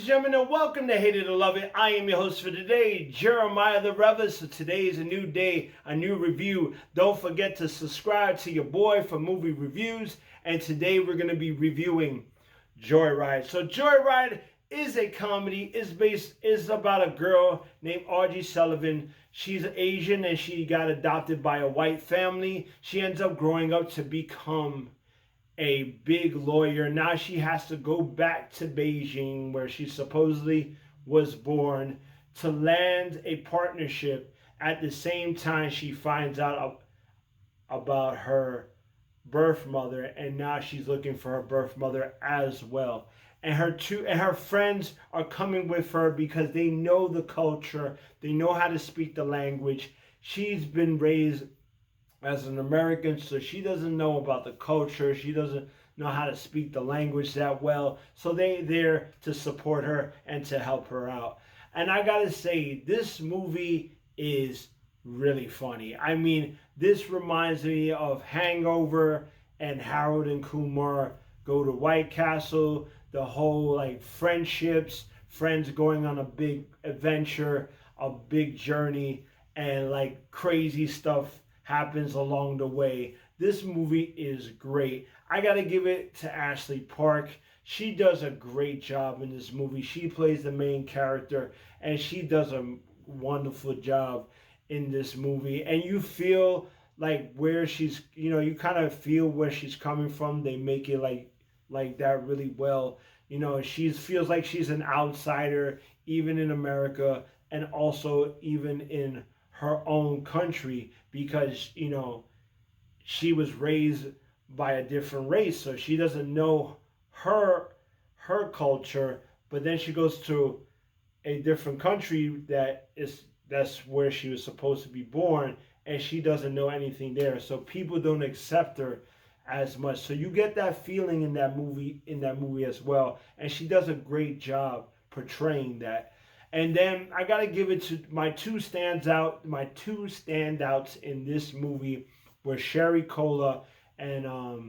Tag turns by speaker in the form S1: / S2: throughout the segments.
S1: gentlemen, and welcome to Hate It or Love It. I am your host for today, Jeremiah the Rever. So today is a new day, a new review. Don't forget to subscribe to your boy for movie reviews. And today we're going to be reviewing Joyride. So Joyride is a comedy. Is about a girl named Audrey Sullivan. She's Asian and she got adopted by a white family. She ends up growing up to become a big lawyer. Now she has to go back to Beijing, where she supposedly was born, to land a partnership. At the same time, she finds out about her birth mother, and now she's looking for her birth mother as well. And her friends are coming with her because they know the culture, they know how to speak the language. She's been raised as an American, so she doesn't know about the culture. She doesn't know how to speak the language that well. So they're there to support her and to help her out. And I gotta say, this movie is really funny. I mean, this reminds me of Hangover and Harold and Kumar Go to White Castle. The whole like friendships, friends going on a big adventure, a big journey, and like crazy stuff happens along the way. This movie is great. I gotta give it to Ashley Park. She does a great job in this movie. She plays the main character and she does a wonderful job in this movie. And you feel like where she's, you kind of feel where she's coming from. They make it like that really well. She feels like she's an outsider even in America and also even in her own country, because she was raised by a different race, so she doesn't know her culture. But then she goes to a different country that's where she was supposed to be born, and she doesn't know anything there, so people don't accept her as much. So you get that feeling in that movie as well, and she does a great job portraying that. And then I gotta give it to my two standouts in this movie were Sherry Cola and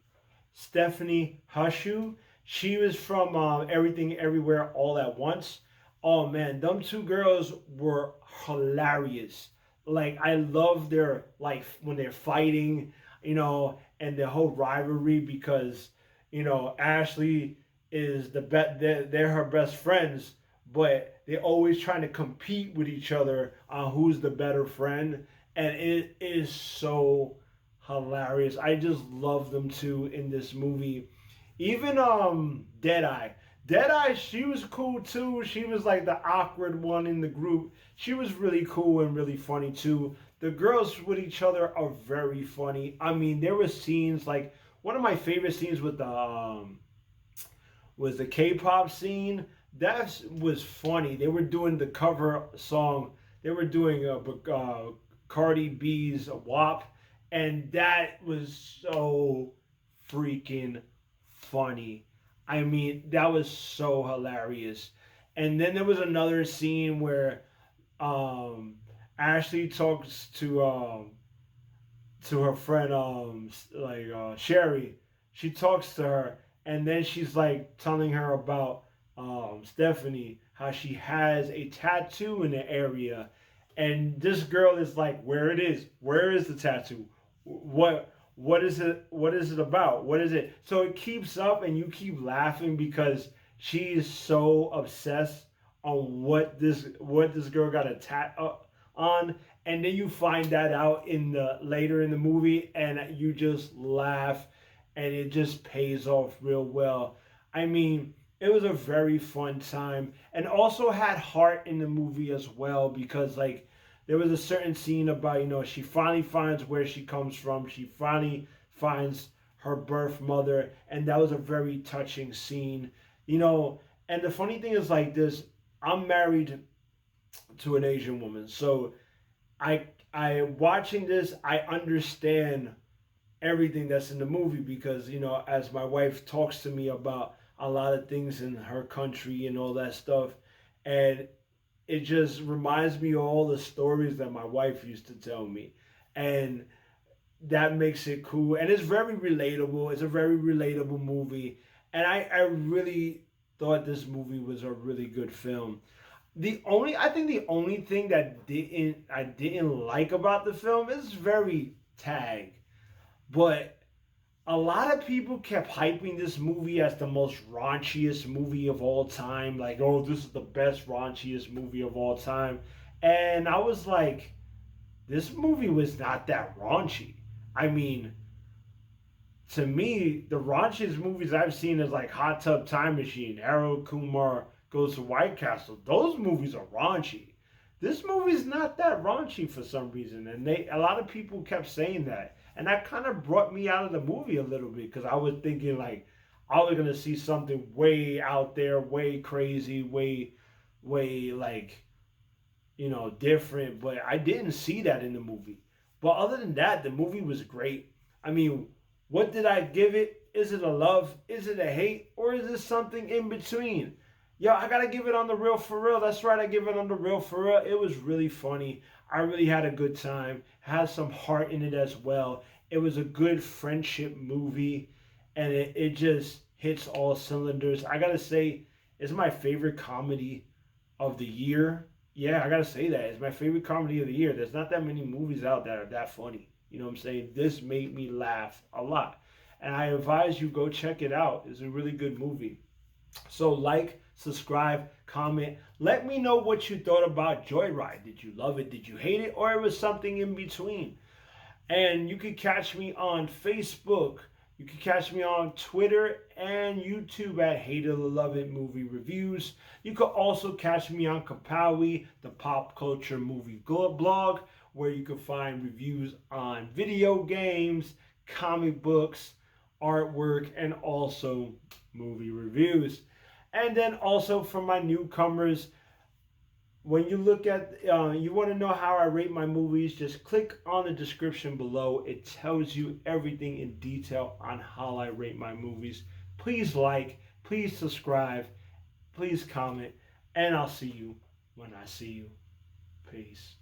S1: Stephanie Hushu. She was from Everything Everywhere All at Once. Oh man, them two girls were hilarious. Like, I love their, like, when they're fighting, and the whole rivalry, because Ashley is they're her best friends, but they're always trying to compete with each other on who's the better friend, and it is so hilarious. I just love them too in this movie. Even Deadeye, she was cool too. She was like the awkward one in the group. She was really cool and really funny too. The girls with each other are very funny. I mean, there were scenes like, one of my favorite scenes with the was the K-pop scene. That was funny. They were doing the cover song. They were doing Cardi B's WAP, and that was so freaking funny. I mean, that was so hilarious. And then there was another scene where Ashley talks to her friend Sherry. She talks to her, and then she's like telling her about Stephanie, how she has a tattoo in the area, and this girl is like, where is the tattoo, what is it about, what is it? So it keeps up and you keep laughing because she is so obsessed on what this girl got a tat on, and then you find that out later in the movie, and you just laugh, and it just pays off real well. I mean, it was a very fun time, and also had heart in the movie as well, because like there was a certain scene about, she finally finds where she comes from. She finally finds her birth mother, and that was a very touching scene. And the funny thing is like this, I'm married to an Asian woman, so I watching this, I understand everything that's in the movie, because as my wife talks to me about a lot of things in her country and all that stuff, and it just reminds me of all the stories that my wife used to tell me, and that makes it cool, and it's very relatable. It's a very relatable movie, and I really thought this movie was a really good film. I think the only thing that I didn't like about the film is very tag, but a lot of people kept hyping this movie as the most raunchiest movie of all time. Like, oh, this is the best raunchiest movie of all time. And I was like, this movie was not that raunchy. I mean, to me, the raunchiest movies I've seen is like Hot Tub Time Machine, Harold Kumar Goes to White Castle. Those movies are raunchy. This movie's not that raunchy for some reason, and a lot of people kept saying that, and that kind of brought me out of the movie a little bit because I was thinking like I was gonna see something way out there, way crazy, way like different, but I didn't see that in the movie. But other than that, the movie was great. I mean, what did I give it? Is it a love? Is it a hate? Or is it something in between? Yo, I gotta give it on the real for real. That's right, I give it on the real for real. It was really funny. I really had a good time. Has some heart in it as well. It was a good friendship movie, and it just hits all cylinders. I gotta say, it's my favorite comedy of the year. Yeah, I gotta say that. It's my favorite comedy of the year. There's not that many movies out that are that funny. You know what I'm saying? This made me laugh a lot. And I advise you go check it out. It's a really good movie. So like, subscribe, comment. Let me know what you thought about Joyride. Did you love it? Did you hate it? Or it was something in between? And you can catch me on Facebook. You can catch me on Twitter and YouTube at Hate It or Love It Movie Reviews. You can also catch me on KerPOWie, the pop culture movie blog, where you can find reviews on video games, comic books, artwork, and also movie reviews. And then also for my newcomers, when you look at, you want to know how I rate my movies, just click on the description below. It tells you everything in detail on how I rate my movies. Please like, please subscribe, please comment, and I'll see you when I see you. Peace.